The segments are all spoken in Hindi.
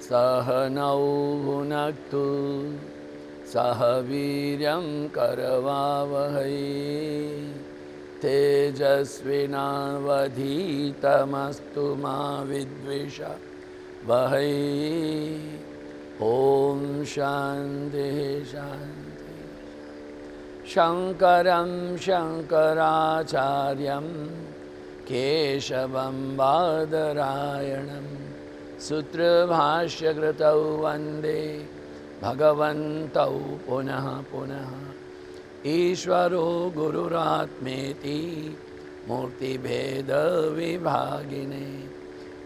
सह नौ भुनक्तु सह वीर्यं करवावहै तेजस्विनावधीतमस्तु मा विद्विषावहै। ओम शांति शांति। शंकरं शंकराचार्यं केशवं बादरायणं सूत्रभाष्यकृतौ वन्दे भगवन्तौ पुनः पुनः। ईश्वरो गुरुरात्मेति मूर्तिभेदविभागिने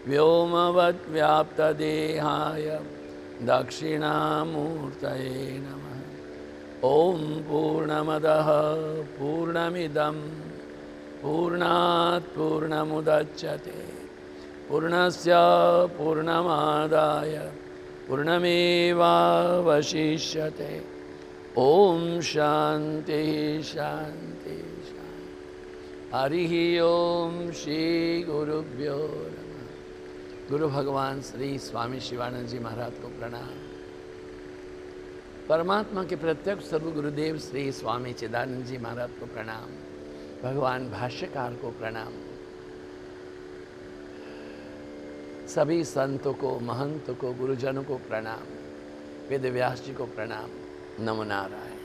व्योमवद्व्याप्तदेहाय दक्षिणामूर्तये नमः। ओम पूर्णमदः पूर्णमिदं पूर्णात् पूर्णमुदच्यते पूर्णस्य पूर्णमादाय पूर्णमेवावशिष्यते। ओम शांति शांति शांति। हरिः ओम श्री गुरुभ्यो नमः। गुरु भगवान श्री स्वामी शिवानंद जी महाराज को प्रणाम। परमात्मा के प्रत्यक्ष सर्व गुरुदेव श्री स्वामी चिदानंद जी महाराज को प्रणाम। भगवान भाष्यकार को प्रणाम। सभी संतों को, महंतों को, गुरुजनों को प्रणाम। वेद व्यास जी को प्रणाम। नमो नारायण।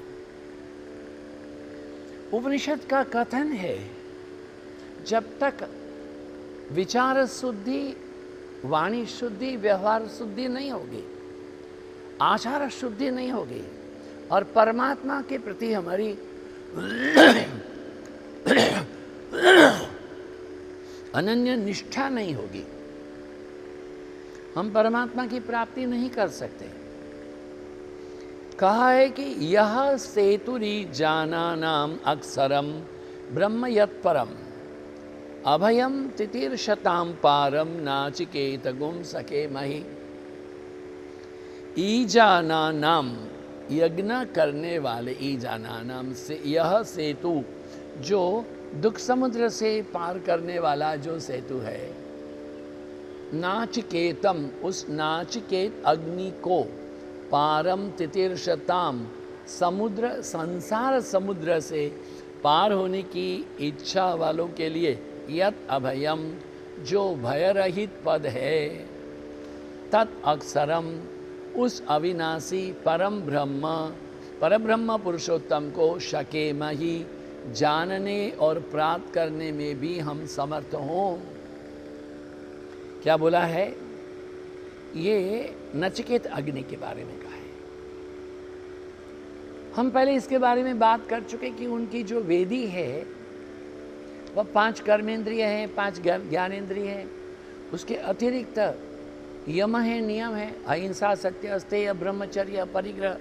उपनिषद का कथन है, जब तक विचार शुद्धि, वाणी शुद्धि, व्यवहार शुद्धि नहीं होगी, आचार शुद्धि नहीं होगी और परमात्मा के प्रति हमारी अनन्य निष्ठा नहीं होगी, हम परमात्मा की प्राप्ति नहीं कर सकते। कहा है कि यह सेतुरी जानानाम अक्षरम ब्रह्म यत्परम अभयम तितीर्षताम पारम नाचिकेत गुम सके मही। ईजाना नाम, यज्ञ करने वाले ईजाना नाम से, यह सेतु जो दुख समुद्र से पार करने वाला जो सेतु है, नाचिकेतम, उस नाचिकेत अग्नि को, पारम तितीर्षताम, समुद्र, संसार समुद्र से पार होने की इच्छा वालों के लिए, यत अभयम, जो भयरहित पद है, तत् अक्षरम, उस अविनाशी परम ब्रह्म पुरुषोत्तम को शकेमहि, जानने और प्राप्त करने में भी हम समर्थ हों। क्या बोला है? ये नचिकेत अग्नि के बारे में कहा है। हम पहले इसके बारे में बात कर चुके कि उनकी जो वेदी है वह 5 कर्मेंद्रिय हैं, 5 ज्ञानेंद्रिय हैं। उसके अतिरिक्त यम है, नियम है, अहिंसा, सत्य, अस्तेय, ब्रह्मचर्य, परिग्रह,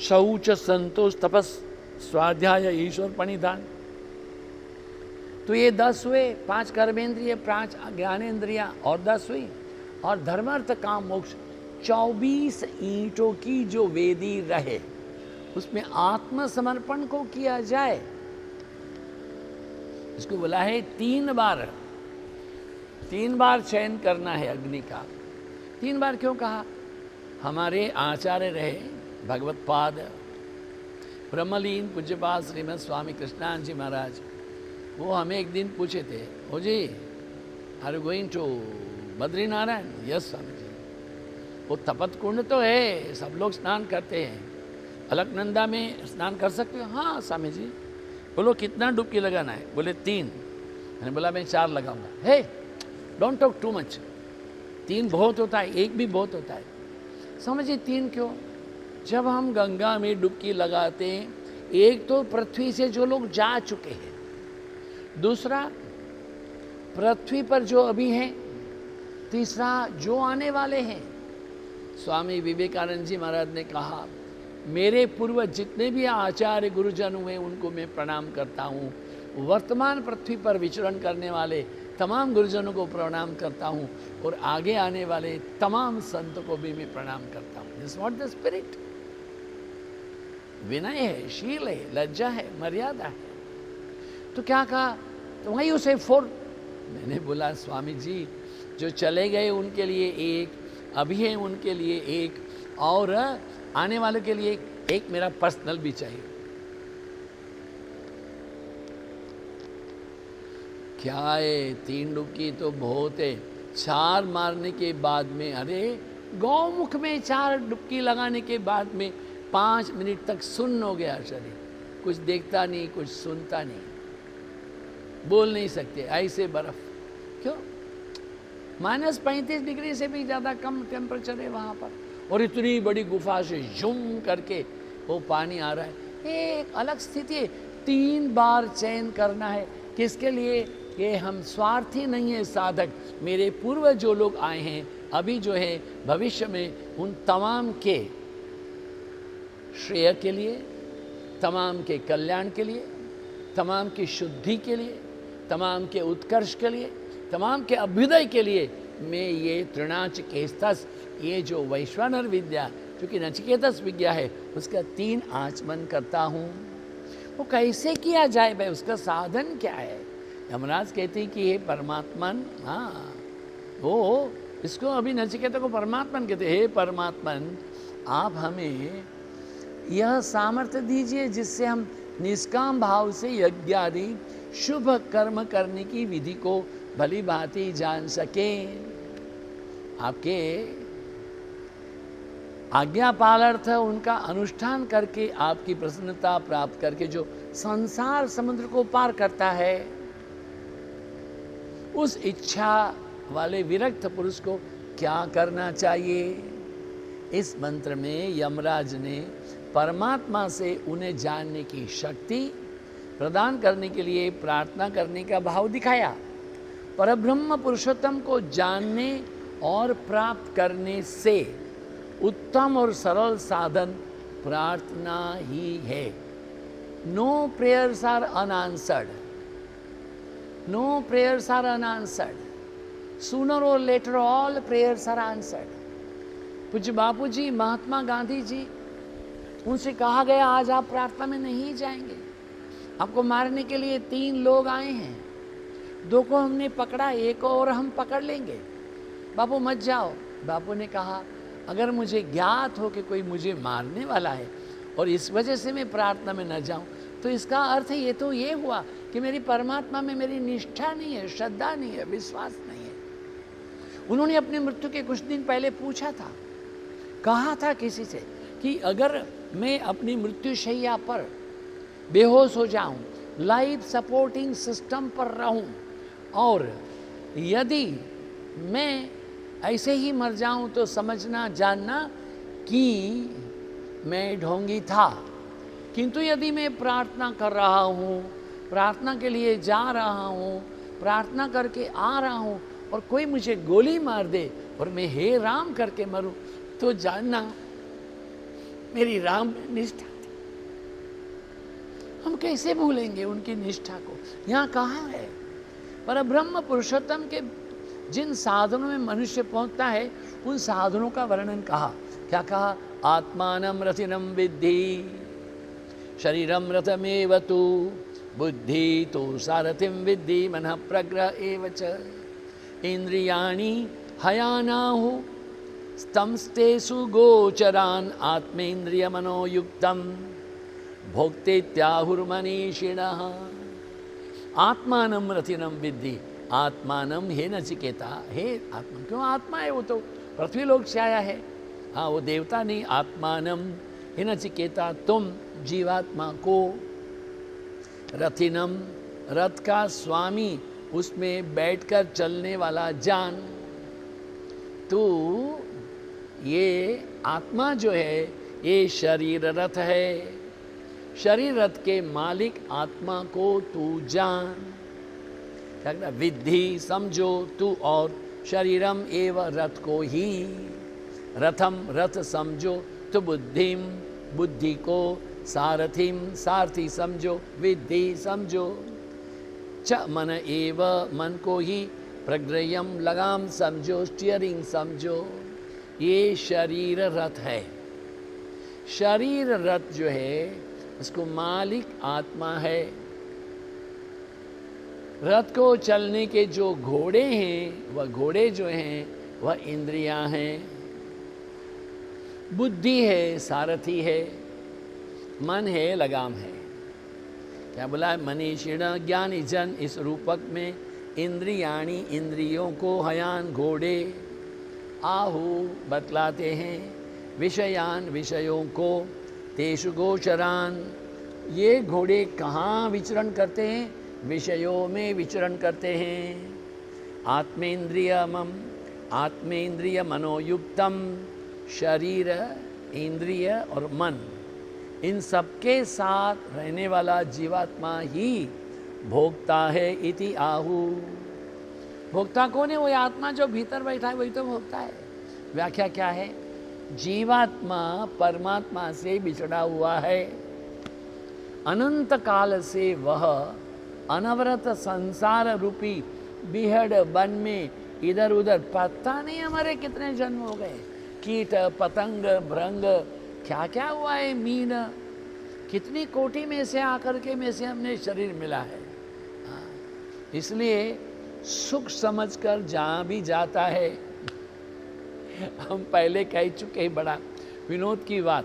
शौच, संतोष, तपस, स्वाध्याय, ईश्वर प्रणिधान। तो ये 10 हुए, 5 कर्मेंद्रिय, 5 ज्ञानेंद्रिया और 10 हुई। और धर्मार्थ काम मोक्ष 24 ईंटों की जो वेदी रहे, उसमें आत्मसमर्पण को किया जाए। इसको बोला है 3 बार चयन करना है अग्नि का। 3 बार क्यों कहा? हमारे आचार्य रहे भगवत पाद ब्रह्मलीन पूज्यपाद श्रीमद स्वामी कृष्णानंद जी महाराज, वो हमें एक दिन पूछे थे, ओ जी are you going to Badrinarayan? Yes Swami ji. वो तपत कुंड तो है, सब लोग स्नान करते हैं, अलकनंदा में स्नान कर सकते हो? हाँ स्वामी जी। बोलो कितना डुबकी लगाना है? बोले 3। मैंने बोला मैं 4 लगाऊंगा। हे डोंट टॉक टू मच, 3 बहुत होता है, 1 भी बहुत होता है। समझिए 3 क्यों? जब हम गंगा में डुबकी लगाते हैं, एक तो पृथ्वी से जो लोग जा चुके हैं, दूसरा पृथ्वी पर जो अभी हैं, तीसरा जो आने वाले हैं। स्वामी विवेकानंद जी महाराज ने कहा, मेरे पूर्व जितने भी आचार्य गुरुजन हुए उनको मैं प्रणाम करता हूँ, वर्तमान पृथ्वी पर विचरण करने वाले तमाम गुरुजनों को प्रणाम करता हूँ, और आगे आने वाले तमाम संतों को भी मैं प्रणाम करता हूँ। This what the spirit. विनय है, शील है, लज्जा है, मर्यादा है। तो क्या कहा? तो वही उसे 4। मैंने बोला स्वामी जी जो चले गए उनके लिए 1, अभी है उनके लिए एक, और आने वाले के लिए एक मेरा पर्सनल भी चाहिए। क्या है, 3 डुबकी तो बहुत है, 4 मारने के बाद में, अरे गौमुख में 4 डुबकी लगाने के बाद में 5 मिनट तक सुन्न हो गया शरीर, कुछ देखता नहीं, कुछ सुनता नहीं, बोल नहीं सकते, ऐसे बर्फ। क्यों? -35 डिग्री से भी ज़्यादा कम टेम्परेचर है वहाँ पर, और इतनी बड़ी गुफा से झूम करके वो पानी आ रहा है। एक अलग स्थिति है। 3 बार चयन करना है, किसके लिए? ये हम स्वार्थी नहीं है साधक, मेरे पूर्व जो लोग आए हैं, अभी जो है भविष्य में, उन तमाम के श्रेय के लिए, तमाम के कल्याण के लिए, तमाम की शुद्धि के लिए, तमाम के उत्कर्ष के लिए, तमाम के अभ्युदय के लिए मैं ये तृणाचिकेतस, ये जो वैश्वानर विद्या, जो कि नचिकेतस विद्या है, उसका 3 आचमन करता हूँ। वो कैसे किया जाए भाई, उसका साधन क्या है? यमराज कहते हैं कि ये परमात्मन, हाँ वो इसको अभी नचिकेता को परमात्मन कहते हैं। हे परमात्मन, आप हमें यह सामर्थ्य दीजिए जिससे हम निष्काम भाव से यज्ञ आदि शुभ कर्म करने की विधि को भली भांति जान सकें। आपके आज्ञा पालर्थ उनका अनुष्ठान करके आपकी प्रसन्नता प्राप्त करके जो संसार समुद्र को पार करता है, उस इच्छा वाले विरक्त पुरुष को क्या करना चाहिए? इस मंत्र में यमराज ने परमात्मा से उन्हें जानने की शक्ति प्रदान करने के लिए प्रार्थना करने का भाव दिखाया। परब्रह्म पुरुषोत्तम को जानने और प्राप्त करने से उत्तम और सरल साधन प्रार्थना ही है। No prayers are unanswered, no prayers are unanswered, sooner और later all prayers are answered. पूज्य बापू जी, महात्मा गांधी जी, उनसे कहा गया आज आप प्रार्थना में नहीं जाएंगे, आपको मारने के लिए 3 लोग आए हैं, 2 को हमने पकड़ा, 1 और हम पकड़ लेंगे, बापू मत जाओ। बापू ने कहा अगर मुझे ज्ञात हो कि कोई मुझे मारने वाला है और इस वजह से मैं प्रार्थना में न जाऊं, तो इसका अर्थ ये हुआ कि मेरी परमात्मा में मेरी निष्ठा नहीं है, श्रद्धा नहीं है, विश्वास नहीं है। उन्होंने अपनी मृत्यु के कुछ दिन पहले पूछा था, कहा था किसी से कि अगर मैं अपनी मृत्युशैया पर बेहोश हो जाऊं, लाइफ सपोर्टिंग सिस्टम पर रहूं, और यदि मैं ऐसे ही मर जाऊं तो समझना जानना कि मैं ढोंगी था। किंतु यदि मैं प्रार्थना कर रहा हूँ, प्रार्थना के लिए जा रहा हूँ, प्रार्थना करके आ रहा हूँ, और कोई मुझे गोली मार दे और मैं हे राम करके मरूं, तो जानना मेरी राम निष्ठा थी। हम कैसे भूलेंगे उनकी निष्ठा को? यहाँ कहाँ है? परब्रह्म पुरुषोत्तम के जिन साधनों में मनुष्य पहुंचता है, उन साधनों का वर्णन कहा। क्या कहा? आत्मानं रथिनं विद्धि शरीरं रथमेव तु बुद्धि तो सारथिं विद्धि मनः प्रग्रह एव च इंद्रियाणि हयानाहु स्तंस्तेषु गोचरान् आत्मेन्द्रिय मनोयुक्तं भोक्तेत्याहुर्मनीषिणः। आत्मानं रथिनं विद्धि, आत्मानं हे नचिकेता, हे आत्मा, क्यों आत्मा है? वो तो पृथ्वी लोक से आया है, हाँ वो देवता नहीं। आत्मानं हे नचिकेता, तुम जीवात्मा को, रथिनम रथ का स्वामी, उसमें बैठकर चलने वाला जान। तो ये आत्मा जो है ये शरीर रथ है, शरीर रथ के मालिक आत्मा को तू जान। क्या विद्धि समझो तू, और शरीरम एव रथ को ही, रथम रथ समझो तो बुद्धिम बुद्धि को, सारथिम सारथी समझो, विद्धि समझो, च मन एव मन को ही, प्रग्रयम लगाम समझो, स्टीयरिंग समझो। ये शरीर रथ है। शरीर रथ जो है उसको मालिक आत्मा है। रथ को चलने के जो घोड़े हैं, वह घोड़े जो हैं वह इंद्रियां हैं। बुद्धि है सारथी है, मन है लगाम है। क्या बोला है? मनीषिण ज्ञानी जन इस रूपक में इंद्रियाणी इंद्रियों को हयान घोड़े आहु बतलाते हैं, विषयान विषयों को तेषु गोचरान। ये घोड़े कहाँ विचरण करते हैं? विषयों में विचरण करते हैं। आत्मेन्द्रिय मनोयुक्तम, शरीर इंद्रिय और मन, इन सबके साथ रहने वाला जीवात्मा ही भोक्ता है इति आहु। भोक्ता कौन है? वही आत्मा जो भीतर बैठा है वही तो भोक्ता है। व्याख्या क्या है? जीवात्मा परमात्मा से बिछड़ा हुआ है, अनंत काल से वह अनवरत संसार रूपी बिहड़ वन में इधर उधर, पता नहीं हमारे कितने जन्म हो गए, कीट पतंग भृंग क्या क्या हुआ है, मीन, कितनी कोटि में से आकर के में से हमने शरीर मिला है। इसलिए सुख समझकर जहाँ भी जाता है, हम पहले कह चुके हैं बड़ा विनोद की बात,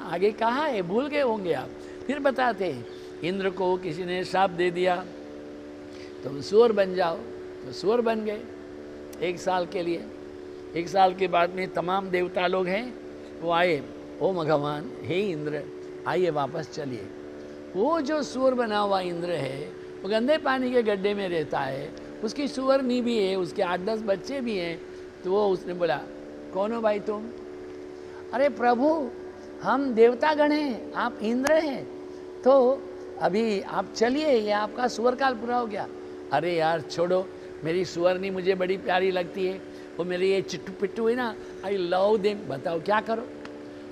आगे कहा है भूल गए होंगे आप, फिर बताते हैं। इंद्र को किसी ने श्राप दे दिया तुम सूअर बन जाओ, तो सूअर बन गए 1 साल के लिए। 1 साल के बाद में तमाम देवता लोग हैं वो आए, ओ भगवान हे इंद्र आइए वापस चलिए। वो जो सूअर बना हुआ इंद्र है वो गंदे पानी के गड्ढे में रहता है, उसकी सूअरनी भी है, उसके 8-10 बच्चे भी हैं। तो वो उसने बोला कौन हो भाई तुम? अरे प्रभु हम देवतागण हैं, आप इंद्र हैं, तो अभी आप चलिए, ये आपका सूअर काल पूरा हो गया। अरे यार छोड़ो, मेरी सूअरनी मुझे बड़ी प्यारी लगती है, वो मेरे ये चिट्टू पिट्टू है ना, आई लव देम। बताओ क्या करो?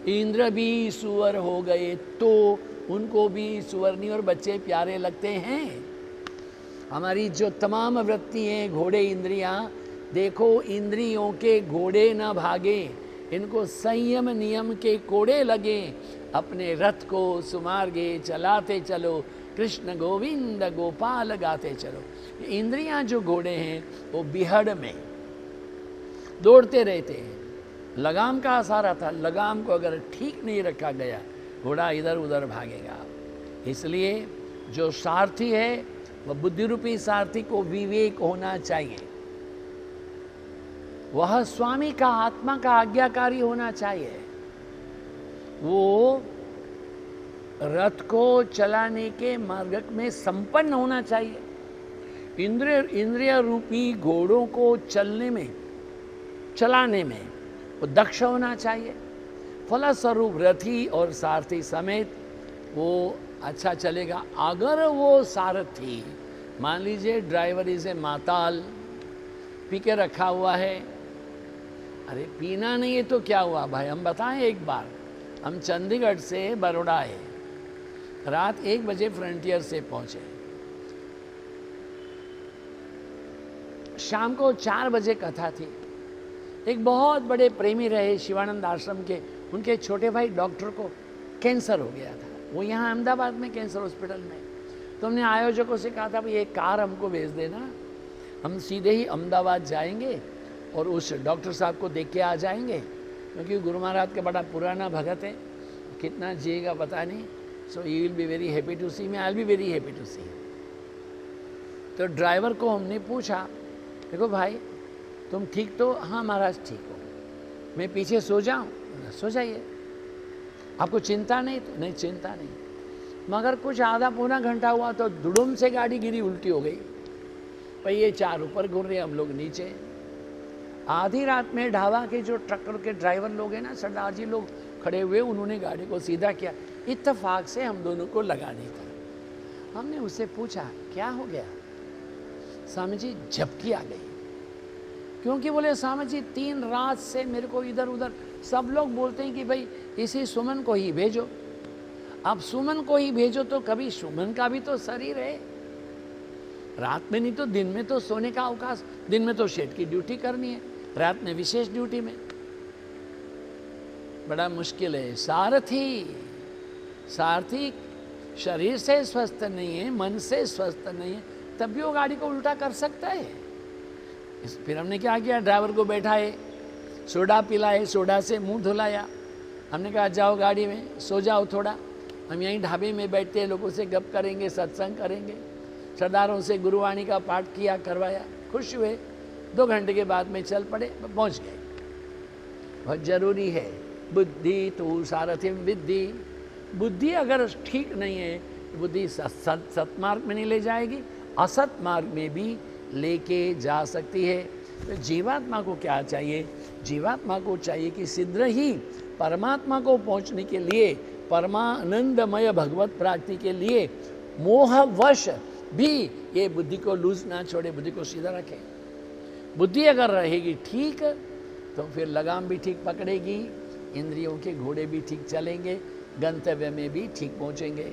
इंद्र भी सूअर हो गए तो उनको भी सूअरनी और बच्चे प्यारे लगते हैं। हमारी जो तमाम वृत्ति हैं, घोड़े इंद्रियां, देखो इंद्रियों के घोड़े न भागे, इनको संयम नियम के कोड़े लगे, अपने रथ को सुमार्गे चलाते चलो, कृष्ण गोविंद गोपाल गाते चलो। इंद्रियां जो घोड़े हैं वो बिहड़ में दौड़ते रहते हैं, लगाम का सहारा था, लगाम को अगर ठीक नहीं रखा गया घोड़ा इधर उधर भागेगा। इसलिए जो सारथी है वह बुद्धि रूपी सारथी को विवेक होना चाहिए, वह स्वामी का आत्मा का आज्ञाकारी होना चाहिए, वो रथ को चलाने के मार्ग में संपन्न होना चाहिए, इंद्रिय रूपी घोड़ों को चलाने में वो दक्ष होना चाहिए। फलस्वरूप रथी और सारथी समेत वो अच्छा चलेगा। अगर वो सारथी मान लीजिए ड्राइवर इसे माताल पी के रखा हुआ है, अरे पीना नहीं है तो क्या हुआ भाई, हम बताएं एक बार। हम चंडीगढ़ से बड़ौदा आए, रात 1 बजे फ्रंटियर से पहुंचे, शाम को 4 बजे कथा थी। एक बहुत बड़े प्रेमी रहे शिवानंद आश्रम के, उनके छोटे भाई डॉक्टर को कैंसर हो गया था, वो यहाँ अहमदाबाद में कैंसर हॉस्पिटल में। तो हमने आयोजकों से कहा था भाई एक कार हमको भेज देना, हम सीधे ही अहमदाबाद जाएंगे और उस डॉक्टर साहब को देख के आ जाएंगे, क्योंकि गुरु महाराज का बड़ा पुराना भगत है, कितना जिएगा पता नहीं। So he will be very happy to see me, I will be very happy to see. तो ड्राइवर को हमने पूछा, देखो भाई तुम ठीक तो? हाँ महाराज ठीक हो। मैं पीछे सो जाऊँ? सो जाइए। आपको चिंता नहीं? तो नहीं चिंता नहीं। मगर कुछ आधा पौना घंटा हुआ तो धुड़ुम से गाड़ी गिरी, उल्टी हो गई, पहिए 4 ऊपर घूर रहे, हम लोग नीचे। आधी रात में ढाबा के जो ट्रकर के ड्राइवर लोग हैं ना, सरदार जी लोग खड़े हुए, उन्होंने गाड़ी को सीधा किया, इत्तेफाक से हम दोनों को लगा नहीं था। हमने उससे पूछा क्या हो गया? स्वामी जी झपकी आ गई। क्योंकि बोले स्वामी जी 3 रात से मेरे को इधर उधर, सब लोग बोलते हैं कि भाई इसी सुमन को ही भेजो। अब सुमन को ही भेजो तो कभी सुमन का भी तो शरीर है, रात में नहीं तो दिन में तो सोने का अवकाश, दिन में तो शेड की ड्यूटी करनी है, रात में विशेष ड्यूटी में। बड़ा मुश्किल है। सारथी शरीर से स्वस्थ नहीं है, मन से स्वस्थ नहीं है, तब भी वो गाड़ी को उल्टा कर सकता है। फिर हमने क्या किया, ड्राइवर को बैठाए, सोडा पिलाए, सोडा से मुंह धुलाया, हमने कहा जाओ गाड़ी में सो जाओ थोड़ा, हम यहीं ढाबे में बैठते हैं, लोगों से गप करेंगे, सत्संग करेंगे। सरदारों से गुरुवाणी का पाठ किया, करवाया, खुश हुए। 2 घंटे के बाद में चल पड़े, पहुंच गए। बहुत जरूरी है बुद्धि तो सारथिम विद्धि। बुद्धि अगर ठीक नहीं है, बुद्धि सत्मार्ग में नहीं ले जाएगी, असत मार्ग में भी लेके जा सकती है। तो जीवात्मा को क्या चाहिए? जीवात्मा को चाहिए कि शीघ्र ही परमात्मा को पहुंचने के लिए, परमानंदमय भगवत प्राप्ति के लिए मोहवश भी ये बुद्धि को लूज ना छोड़े, बुद्धि को सीधा रखे। बुद्धि अगर रहेगी ठीक तो फिर लगाम भी ठीक पकड़ेगी, इंद्रियों के घोड़े भी ठीक चलेंगे, गंतव्य में भी ठीक पहुंचेंगे।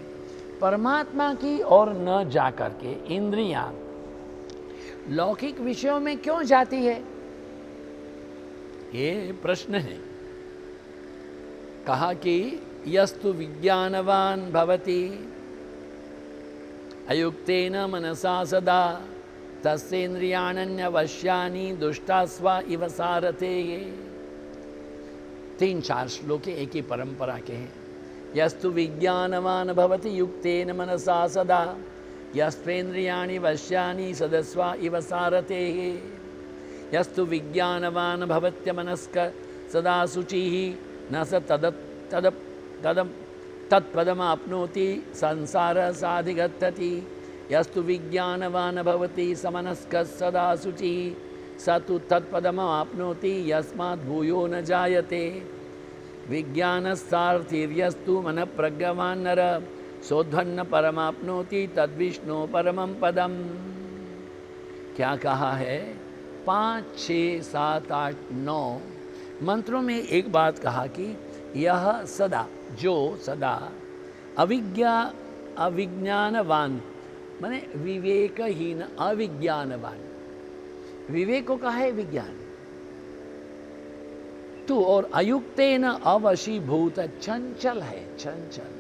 परमात्मा की ओर न जा करके इंद्रियां लौकिक विषयों में क्यों जाती है, ये प्रश्न है। कहा कि यस्तु विज्ञानवान भवति अयुक्तेन मनसा सदा तस्येन्द्रियाण्यवश्यानि दुष्टास्वा इव सारथे। 3-4 श्लोक एक ही परंपरा के हैं। यस्तु विज्ञानवान भवति युक्तेन मनसा सदा यस्त्वेन्द्रियाणि वश्यानि सदस्वा इव सारथे। यस्तु विज्ञानवान भवत्यमनस्क सदा शुचिः न स तत्पदमाप्नोति संसार साधिगच्छति। यस्तु विज्ञानवान भवति समनस्क सदा शुचिः स तु तत्पदमाप्नोति यस्मात् भूयो न जायते। विज्ञानस्सार्थिर्यस्तु मनः प्रज्ञवान् नर सोऽध्वन्न परमाप्नोति तद्विष्णो परमं पदम। क्या कहा है? 5, 6, 7, 8, 9 मंत्रों में एक बात कहा कि यह सदा, जो सदा अविज्ञानवान माने विवेकहीन, अविज्ञानवान। विवेक को कहा है विज्ञान। तू और अयुक्तेन अवशीभूत, चंचल है, चंचल।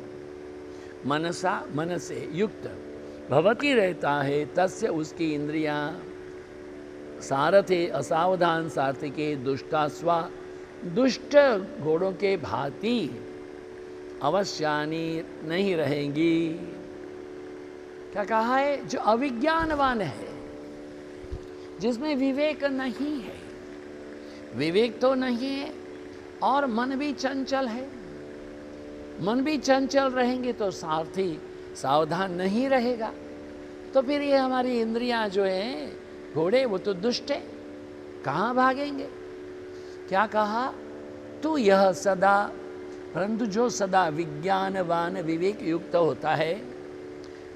मनसा, मन से युक्त भवती रहता है, तस्य उसकी इंद्रियां सारथे असावधान सारथी के दुष्टास्वा, दुष्ट घोड़ों के भांति अवश्यानी नहीं रहेंगी। क्या कहा है? जो अविज्ञानवान है, जिसमें विवेक नहीं है, विवेक तो नहीं है और मन भी चंचल है। मन भी चंचल रहेंगे तो सारथी सावधान नहीं रहेगा, तो फिर ये हमारी इंद्रियां जो है, घोड़े, वो तो दुष्ट है, कहाँ भागेंगे? क्या कहा? तू यह सदा, परंतु जो सदा विज्ञानवान, विवेक युक्त होता है,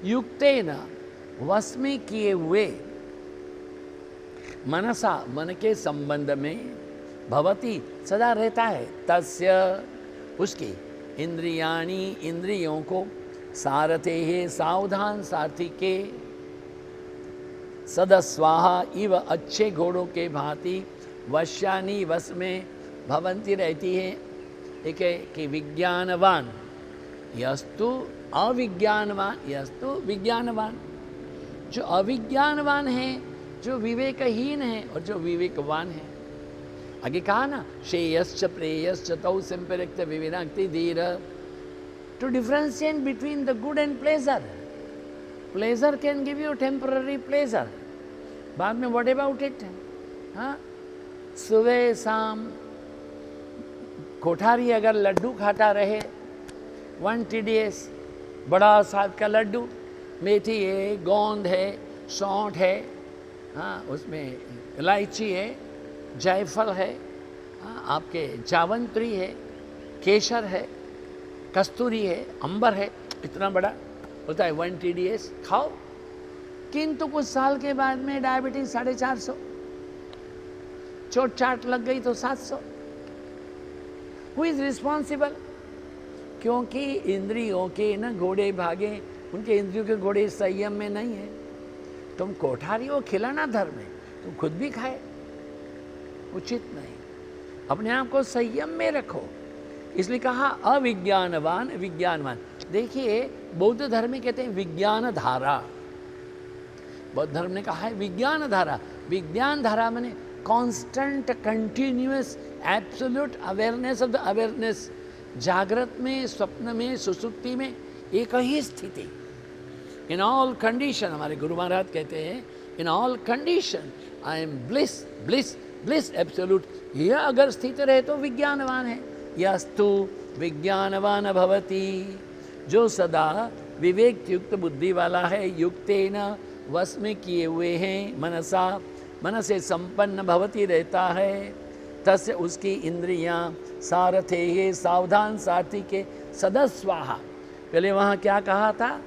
युक्तेन, वश में किए हुए, मनसा, मन के संबंध में, भवती, सदा रहता है, तस्य, उसकी, इंद्रियाणि, इंद्रियों को, सारथे है, सावधान सारथी के, सदस्वाहा इव, अच्छे घोड़ों के भांति, वश्यानी, वश में, भवंती रहती है। एक है कि विज्ञानवान, यस्तु अविज्ञानवान, यस्तु विज्ञानवान। जो अविज्ञानवान है, जो विवेकहीन है और जो विवेकवान है। आगे कहा ना, श्रेयश्च प्रेयश्च तौ संपरिक्त विविनाक्ति धीर, to differentiate between the good and pleasure. Pleasure can give you temporary pleasure, बाद में व्हाट अबाउट इट? हाँ, सुबह शाम कोठारी अगर लड्डू खाता रहे, 1 TDS, बड़ा स्वाद का लड्डू, मेथी है, गोंद है, सौंठ है, हाँ, उसमें इलायची है, जायफल है, हाँ, आपके जावंत्री है, केसर है, कस्तूरी है, अंबर है, इतना बड़ा होता है 1 TDS, खाओ। किंतु कुछ साल के बाद में डायबिटीज 450, चोट चाट लग गई तो 700। Who is responsible? क्योंकि इंद्रियों के न घोड़े भागे, उनके इंद्रियों के घोड़े संयम में नहीं है। तुम कोठारी हो, खिलाना धर्म है, तुम खुद भी खाए, उचित नहीं। अपने आप को संयम में रखो। इसलिए कहा अविज्ञानवान, विज्ञानवान। देखिए, बौद्ध धर्म में कहते हैं विज्ञान धारा। बौद्ध धर्म ने कहा है विज्ञान धारा। विज्ञान धारा माने constant, continuous, absolute awareness of the awareness, जागृत में, स्वप्न में, सुसुप्ति में एक ही स्थिति। इन ऑल कंडीशन, हमारे गुरु महाराज कहते हैं, in all condition I am bliss, bliss, bliss absolute. यह अगर स्थित रहे तो विज्ञानवान है। यस्तु विज्ञानवान भवति, जो सदा विवेक युक्त बुद्धि वाला है, युक्तेन वश में किए हुए हैं, मनसा, मन से संपन्न भवती रहता है, तस्य उसकी इंद्रियां सारथे हे, सावधान सारथी के सदस्वाहा। पहले वहाँ क्या कहा था?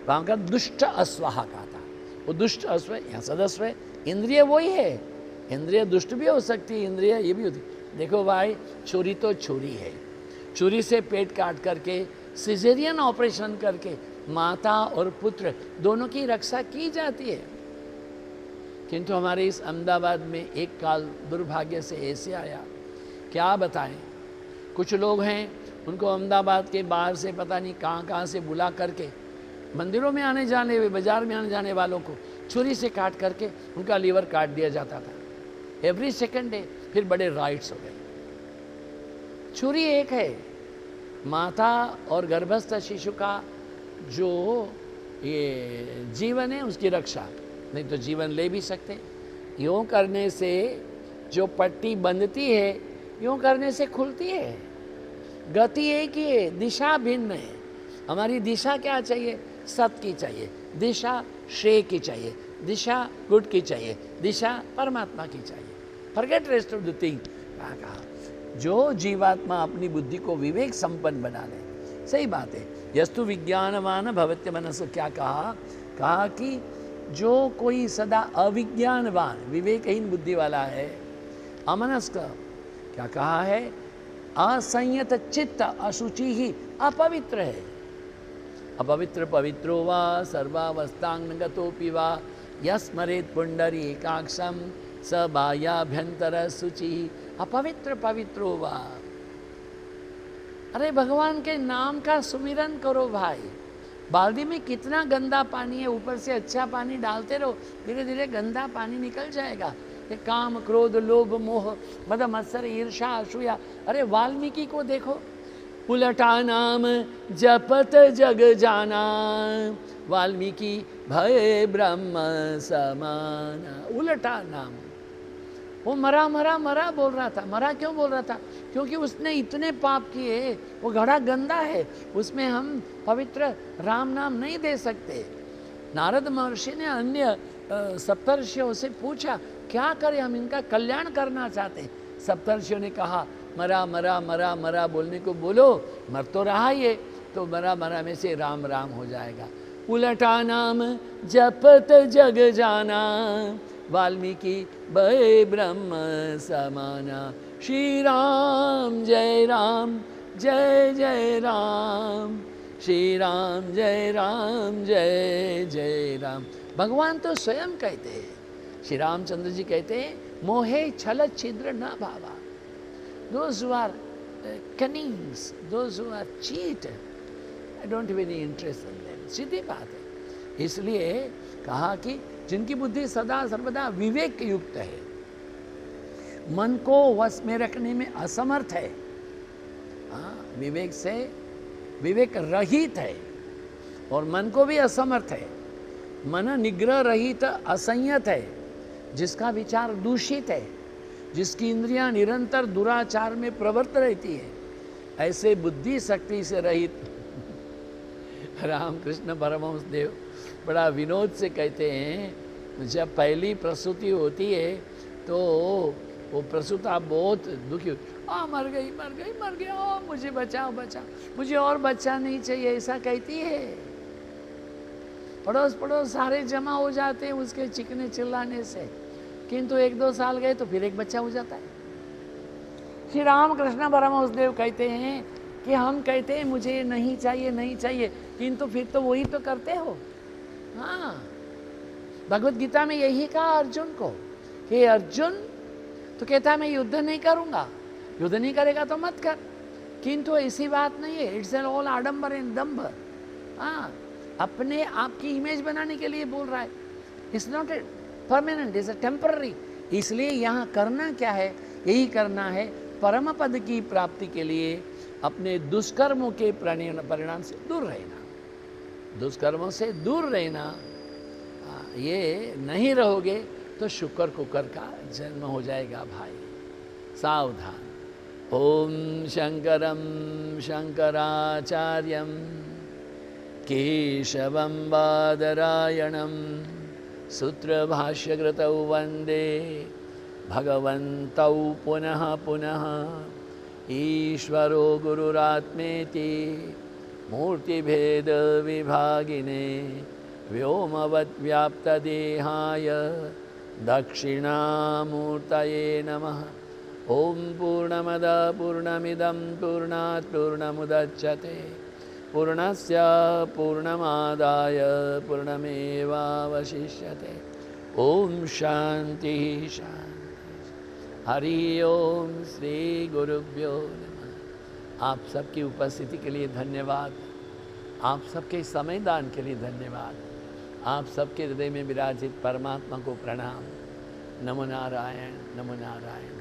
वहाँ का दुष्ट अस्वाहा कहा था। वो दुष्ट अश्व, यहाँ सदस्व है। इंद्रिय वही है, इंद्रिय दुष्ट भी हो सकती है, इंद्रिय ये भी होती। देखो भाई, छुरी तो छुरी है, छुरी से पेट काट करके, सिजेरियन ऑपरेशन करके माता और पुत्र दोनों की रक्षा की जाती है। किंतु हमारे इस अहमदाबाद में एक काल दुर्भाग्य से ऐसे आया, क्या बताएं। कुछ लोग हैं, उनको अहमदाबाद के बाहर से पता नहीं कहाँ से बुला करके मंदिरों में आने जाने, बाजार में आने जाने वालों को छुरी से काट करके उनका लीवर काट दिया जाता था एवरी सेकेंड डे। फिर बड़े राइट्स हो गए। छुरी एक है, माता और गर्भस्थ शिशु का जो ये जीवन है उसकी रक्षा, नहीं तो जीवन ले भी सकते। यूँ करने से जो पट्टी बंधती है, यूँ करने से खुलती है। गति एक ही है, दिशा भिन्न है। हमारी दिशा क्या चाहिए? सत की चाहिए, दिशा श्रेय की चाहिए, दिशा गुड की चाहिए, दिशा परमात्मा की चाहिए। Forget rest of the thing. कहा जो जीवात्मा अपनी बुद्धि को विवेक संपन्न बना ले, सही बात है। यस्तु विज्ञानवान भवत्य मनस, क्या कहा? कहा कि जो कोई सदा अविज्ञानवान, विवेकहीन बुद्धि वाला है, अमनस्क, क्या कहा है? असंयत चित्त, अशुचि ही, अपवित्र है। अपवित्र पवित्रो वा सर्वावस्थांगतोपि वा यस्मरेत् पुंडरीकाक्षं स बाह्याभ्यंतर शुचि। अपवित्र पवित्रो वा, अरे भगवान के नाम का सुमिरन करो भाई। बाल्टी में कितना गंदा पानी है, ऊपर से अच्छा पानी डालते रहो, धीरे धीरे गंदा पानी निकल जाएगा। ये काम, क्रोध, लोभ, मोह, मद, मत्सर, ईर्षा, असूया। अरे वाल्मीकि को देखो, उलटा नाम जपत जग जाना, वाल्मीकि भय ब्रह्म समाना। उलटा नाम, वो मरा मरा मरा बोल रहा था। मरा क्यों बोल रहा था? क्योंकि उसने इतने पाप किए, वो घड़ा गंदा है, उसमें हम पवित्र राम नाम नहीं दे सकते। नारद महर्षि ने अन्य सप्तर्षियों से पूछा, क्या करें, हम इनका कल्याण करना चाहते। सप्तर्षियों ने कहा, मरा मरा मरा मरा बोलने को बोलो, मर तो रहा ये, तो मरा मरा में से राम राम हो जाएगा। उलटा नाम जपत जग जाना, वाल्मीकि भय ब्रह्म समाना। श्री राम जय राम जय जय राम, श्री राम जय राम जय जय राम। भगवान तो स्वयं कहते हैं, श्री रामचंद्र जी कहते हैं, मोहे छल छिद्र न भावा। Those who are cunning, those who are cheat, I don't have any interest in them. सीधी बात है। इसलिए कहा कि जिनकी बुद्धि सदा सर्वदा विवेक युक्त है, मन को वश में रखने में असमर्थ है, विवेक से विवेक रहित है, और मन को भी असमर्थ है, मन निग्रह रहित असंयत है, जिसका विचार दूषित है, जिसकी इंद्रियां निरंतर दुराचार में प्रवृत्त रहती है, ऐसे बुद्धि शक्ति से रहित रामकृष्ण परमहंस देव बड़ा विनोद से कहते हैं, जब पहली प्रसूति होती है तो वो प्रसूता बहुत दुखी, मर गई मर गई मर गया, मुझे बचाओ बचाओ, मुझे और बच्चा नहीं चाहिए, ऐसा कहती है। पड़ोस पड़ोस सारे जमा हो जाते हैं उसके चीखने चिल्लाने से, किंतु 1-2 साल गए तो फिर एक बच्चा हो जाता है। श्री रामकृष्ण परमहंस देव कहते हैं कि हम कहते हैं मुझे नहीं चाहिए नहीं चाहिए, किंतु फिर तो वही तो करते हो। हाँ, भगवत गीता में यही कहा अर्जुन को, हे अर्जुन, तो कहता है मैं युद्ध नहीं करूंगा, युद्ध नहीं करेगा तो मत कर, किंतु ऐसी बात नहीं है। इट्स ऑल आडंबर एंड दंभ। हाँ, अपने आप की इमेज बनाने के लिए बोल रहा है। It's not a permanent, is a temporary. इसलिए यहाँ करना क्या है? यही करना है, परम पद की प्राप्ति के लिए अपने दुष्कर्मों के परिणाम से दूर रहना, दुष्कर्मों से दूर रहना। ये नहीं रहोगे तो शुक्र कुकर का जन्म हो जाएगा भाई, सावधान। ओम शंकरम शंकराचार्यम केशवं बादरायणं सूत्रभाष्यकृतौ वन्दे भगवन्तौ पुनः पुनः। ईश्वरो गुरुरात्मेति मूर्तिभेदविभागिने व्योमवद्व्याप्तदेहाय दक्षिणामूर्तये नमः। ॐ पूर्णमदः पूर्णमिदं पूर्णात् पूर्णमुदच्यते पूर्णस्य पूर्णमादाय पूर्णमेवावशिष्यते। ॐ शान्ति शान्ति। हरि ओम श्री गुरुभ्यो नमः। आप सबकी उपस्थिति के लिए धन्यवाद, आप सबके समय दान के लिए धन्यवाद, आप सबके हृदय में विराजित परमात्मा को प्रणाम। नमो नारायण, नमो नारायण।